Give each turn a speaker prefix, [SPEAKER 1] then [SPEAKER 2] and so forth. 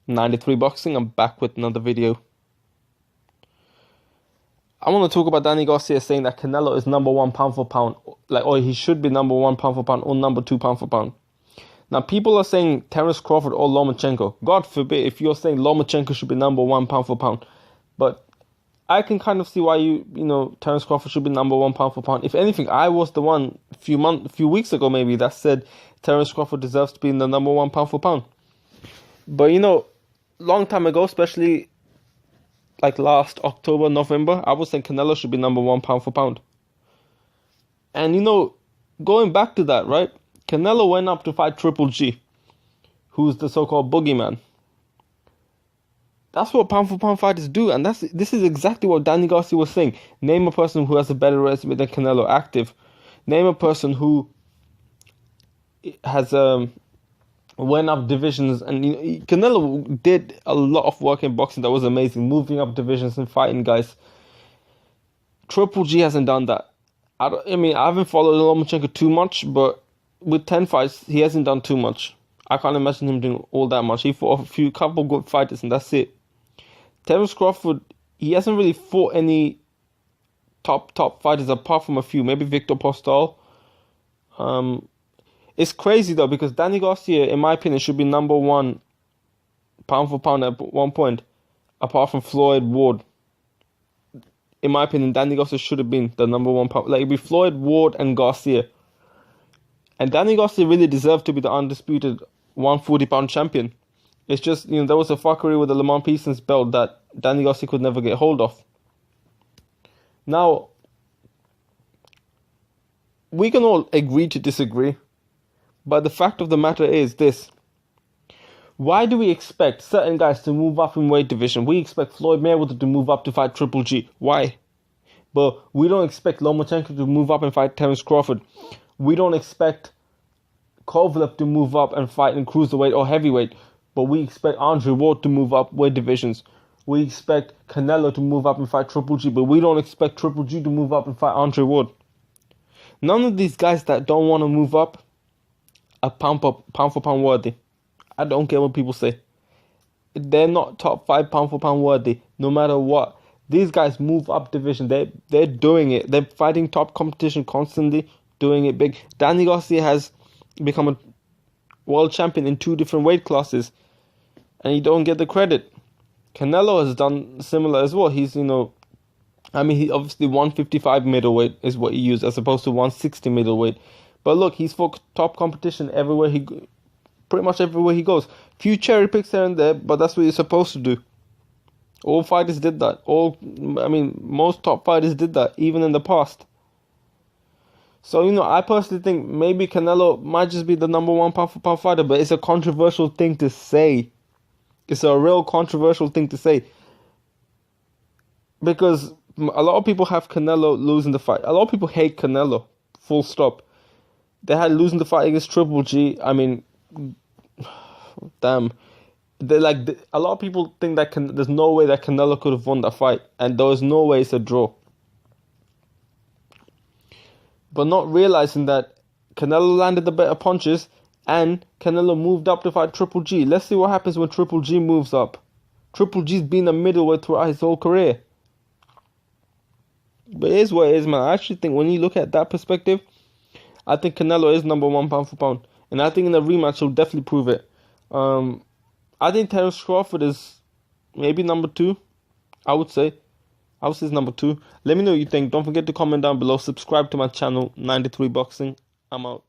[SPEAKER 1] 93 Boxing. I'm back with another video. I want to talk about Danny Garcia saying that Canelo is number one pound for pound, or he should be number one pound for pound or number two pound for pound. Now, people are saying Terence Crawford or Lomachenko. God forbid if you're saying Lomachenko should be number one pound for pound. But I can kind of see why Terence Crawford should be number one pound for pound. If anything, I was the one a few weeks ago maybe that said Terence Crawford deserves to be in the number one pound for pound. But long time ago, especially like last October, November, I was saying Canelo should be number one pound for pound. And going back to that, right? Canelo went up to fight Triple G, who's the so-called boogeyman. That's what pound for pound fighters do, and this is exactly what Danny Garcia was saying. Name a person who has a better resume than Canelo active. Name a person who has went up divisions, and Canelo did a lot of work in boxing that was amazing, moving up divisions and fighting guys. Triple G hasn't done that. I haven't followed Lomachenko too much, but with 10 fights, he hasn't done too much. I can't imagine him doing all that much. He fought a couple good fighters, and that's it. Terence Crawford, he hasn't really fought any top fighters apart from a few, maybe Victor Postal. It's crazy though, because Danny Garcia, in my opinion, should be number one pound for pound at one point, apart from Floyd Ward. In my opinion, Danny Garcia should have been the number one pound. Like, it'd be Floyd, Ward, and Garcia. And Danny Garcia really deserved to be the undisputed 140-pound champion. It's just, there was a fuckery with the Lamont Pearson's belt that Danny Garcia could never get hold of. Now, we can all agree to disagree, but the fact of the matter is this. Why do we expect certain guys to move up in weight division? We expect Floyd Mayweather to move up to fight Triple G. Why? But we don't expect Lomachenko to move up and fight Terence Crawford. We don't expect Kovalev to move up and fight in cruiserweight or heavyweight. But we expect Andre Ward to move up weight divisions. We expect Canelo to move up and fight Triple G. But we don't expect Triple G to move up and fight Andre Ward. None of these guys that don't want to move up are pound for pound worthy. I don't care what people say. They're not top 5 pound for pound worthy, no matter what. These guys move up division. They're doing it. They're fighting top competition constantly, doing it big. Danny Garcia has become a world champion in 2 different weight classes, and you don't get the credit. Canelo has done similar as well. He's, he obviously 155 middleweight is what he used as opposed to 160 middleweight. But look, he's fought top competition pretty much everywhere he goes. Few cherry picks here and there, but that's what you're supposed to do. All fighters did that. Most top fighters did that, even in the past. So, I personally think maybe Canelo might just be the number one pound for pound fighter, but it's a controversial thing to say. It's a real controversial thing to say. Because a lot of people have Canelo losing the fight. A lot of people hate Canelo, full stop. They had losing the fight against Triple G. Damn. A lot of people think that there's no way that Canelo could have won that fight. And there was no way it's a draw. But not realizing that Canelo landed the better punches and Canelo moved up to fight Triple G. Let's see what happens when Triple G moves up. Triple G's been a middleweight throughout his whole career. But it is what it is, man. I actually think when you look at that perspective, I think Canelo is number one pound for pound. And I think in the rematch, he'll definitely prove it. I think Terence Crawford is maybe number 2, I would say. I would say it's number 2. Let me know what you think. Don't forget to comment down below. Subscribe to my channel, 93 Boxing. I'm out.